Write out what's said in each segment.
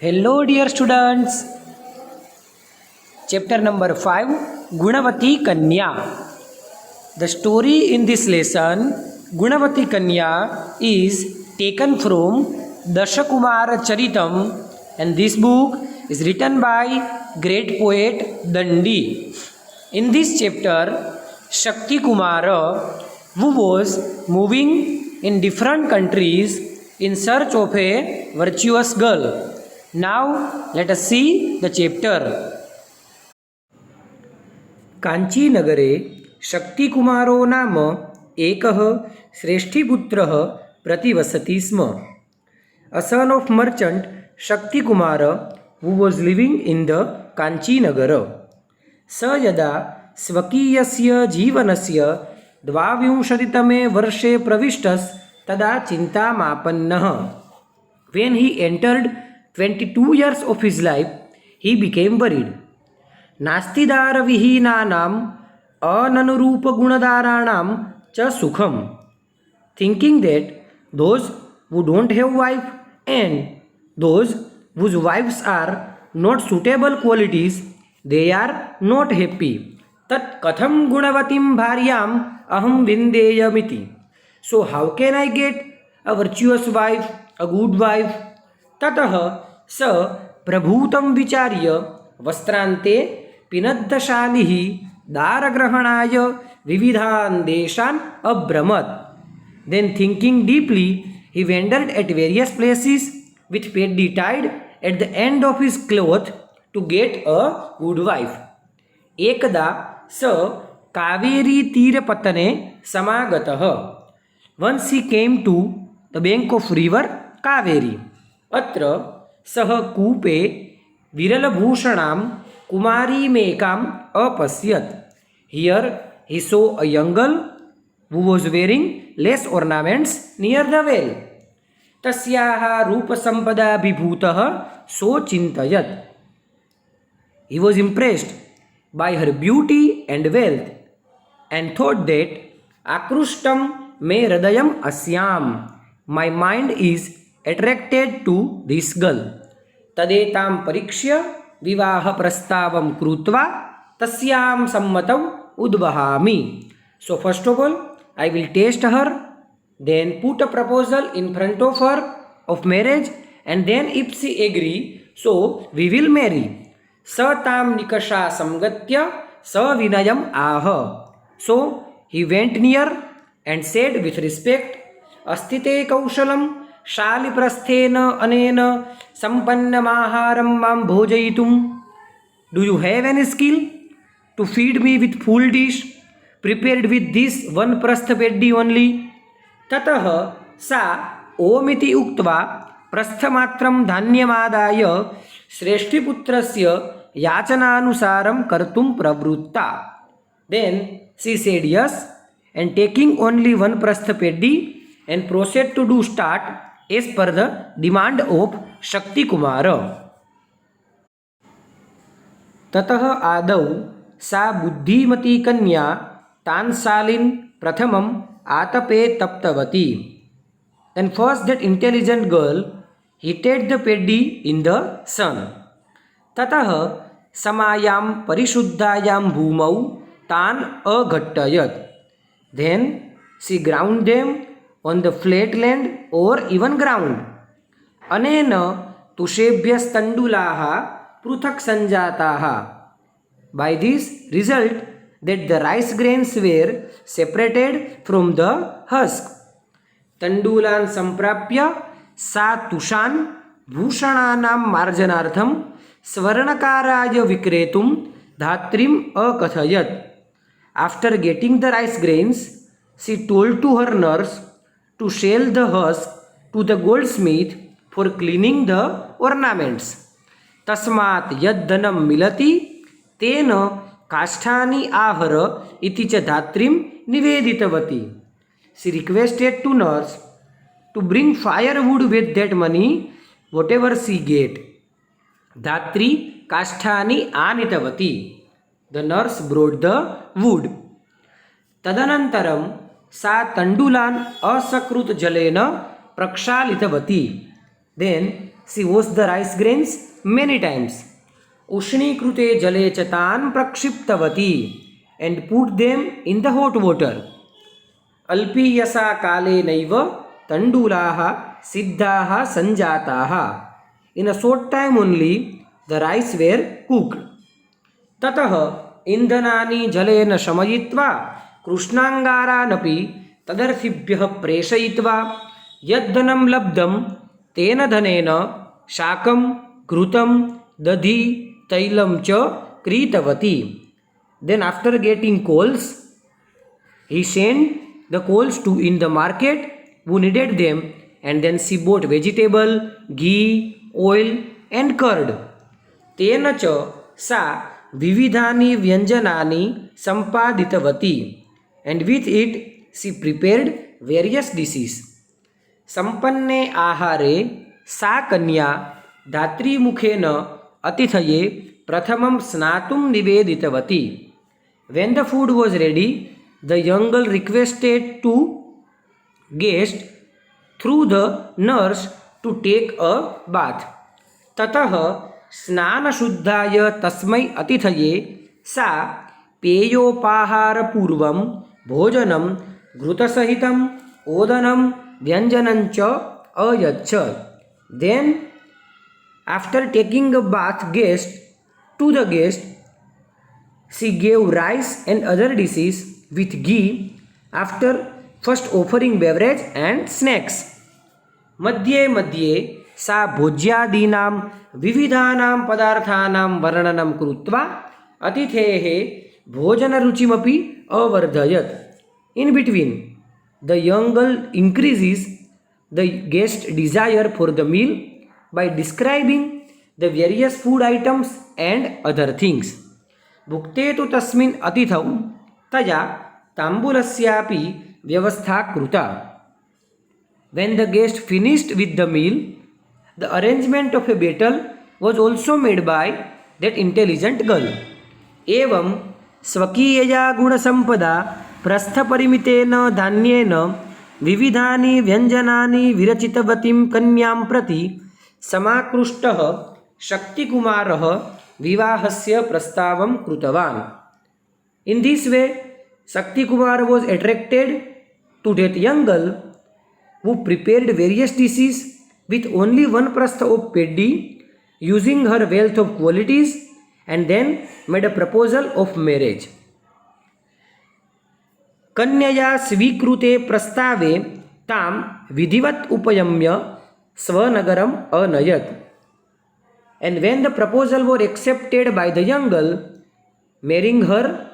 Hello, dear students. Chapter number 5 Gunavati Kanya. The story in this lesson, Gunavati Kanya, is taken from Dashakumar Charitam, and this book is written by great poet Dandi. In this chapter, Shakti Kumara, who was moving in different countries in search of a virtuous girl. Now let us see the chapter. काञ्चीनगरे शक्तिकुमारो नाम एकः श्रेष्ठीपुत्रः प्रतिवसति स्म. A son of merchant Shaktikumar who was living in the काञ्चीनगर. स यदा स्वकीयस्य जीवनस्य 22तमे वर्षे प्रविष्टस्तदा चिन्तामापन्नः. When he entered 22 years of his life, he became worried. नास्तिदारविहीनानाम् अननुरूपगुणदाराणां च सुखम. Thinking that those who don't have wife and those whose wives are not suitable qualities, they are not happy. tat katham gunavatim bharyam aham vindeyamiti. So how can I get a virtuous wife, a good wife? ततः स प्रभूतं विचार्य वस्त्रान्ते पिनद्धशालिः दारग्रहणाय विविधान् देशान् अभ्रमत्. Then thinking deeply, he wandered at various places with peddi tied at the end of his cloth to get a good wife. एकदा स Kaveri तीरपतने समागतः. Once he came to the bank of river Kaveri. अत्र सः कूपे विरलभूषणां कुमारीमेकाम् अपश्यत्. Here he saw a young girl who was wearing less ornaments near the well. तस्याः रूपसम्पदाभिभूतः सोचिन्तयत्. He was impressed by her beauty and wealth and thought that आकृष्टं मे हृदयम् अस्याम्. My mind is attracted to this girl. तदेतां परीक्ष्य विवाहप्रस्तावं कृत्वा तस्यां सम्मतौ उद्वहामि. So first of all, I will test her, then put a proposal in front of her of marriage, and then if she agree, so we will marry. स तां निकषा संगत्य सविनयम् आह. So he went near and said with respect, अस्तिते कौशलं शालिप्रस्थेन अनेन सम्पन्नमाहारं मां भोजयितुं. Do you have any skill to feed me with full dish prepared with this one prastha peddi only? ततः सा ओमिति उक्त्वा प्रस्थमात्रं धान्यमादाय श्रेष्ठीपुत्रस्य याचनानुसारं कर्तुं प्रवृत्ता. Then she said yes, and taking only one prastha peddi and proceed to do start as per the demand of Shakti Kumara. ततः आदौ सा बुद्धिमती कन्या तान्शालिन् प्रथमम् आतपे तप्तवती. Then first that intelligent girl heated the peddi in the sun. ततः समायां परिशुद्धायां भूमौ तान् अघट्टयत्. Then she ground them on the flat land or even ground. अनेन तुषेभ्यस्तण्डुलाः पृथक् सञ्जाताः. By this result that the rice grains were separated from the husk. तण्डुलान् सम्प्राप्य सा तुषान् भूषणानां मार्जनार्थं स्वर्णकाराय विक्रेतुं धात्रीम् अकथयत्. After getting the rice grains, she told to her nurse to sell the husk to the goldsmith for cleaning the ornaments. तस्मात् यद्धनं मिलति तेन काष्ठानि आहर इति च धात्रीं निवेदितवती. She requested to nurse to bring firewood with that money whatever she get. धात्री काष्ठानि आनीतवती. The nurse brought the wood. तदनन्तरं सा तण्डुलान् असकृत जलेन प्रक्षालितवती. Then she washed the rice grains many times. Ushnikrute jale च तान् प्रक्षिप्तवती and put them in the hot water. अल्पीयसा कालेनैव तण्डुलाः सिद्धाः सञ्जाताः. In a short time only the rice were cooked. ततः इन्धनानि जलेन शमयित्वा कृष्णाङ्गारानपि तदर्थिभ्यः प्रेषयित्वा यद्धनं लब्धं तेन धनेन शाकं घृतं दधि तैलं च क्रीतवती. Then after getting coals, he sent the coals to in the market who needed them, and then she bought vegetable, ghee, oil and curd. तेन च सा विविधानि व्यञ्जनानि सम्पादितवती, and with it she prepared various dishes. सम्पन्ने आहारे सा कन्या धात्रीमुखेन अतिथये प्रथमं स्नातुं निवेदितवती. When the food was ready, the young girl requested to guest through the nurse to take a bath. ततः स्नानशुद्धाय तस्मै अतिथये सा पेयोपाहारपूर्वं भोजनं घृतसहितं ओदनं व्यञ्जनं च अयच्छत्. Then after taking a bath to the guest, she gave rice and other dishes with ghee after first offering beverage and snacks. मध्ये मध्ये सा भोज्यादीनां विविधानां पदार्थानां वर्णनं कृत्वा अतिथेः भोजनरुचिमपि अवर्धयत्. In between, the young girl increases the guest's desire for the meal by describing the various food items and other things. भुक्ते तु तस्मिन् अतिथौ तया ताम्बूलस्यापि व्यवस्था कृता. When the guest finished with the meal, the arrangement of a battle was also made by that intelligent girl. एवं स्वकीयया गुणसम्पदा प्रस्थपरिमितेन धान्येन विविधानि व्यञ्जनानि विरचितवतीं कन्यां प्रति समाकृष्टः शक्तिकुमारः विवाहस्य प्रस्तावं कृतवान्. In this way, Shakti Kumar was attracted to that young girl who prepared various dishes with only one prastha of peddi, using her wealth of qualities, and then made a proposal of marriage. कन्यया स्वीकृते प्रस्तावे तां विधिवत् उपयम्य स्वनगरम् अनयत्. And when the proposal was accepted by the young girl, marrying her,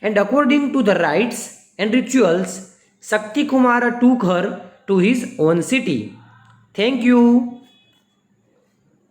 and according to the rites and rituals, Shakti Kumara took her to his own city. Thank you.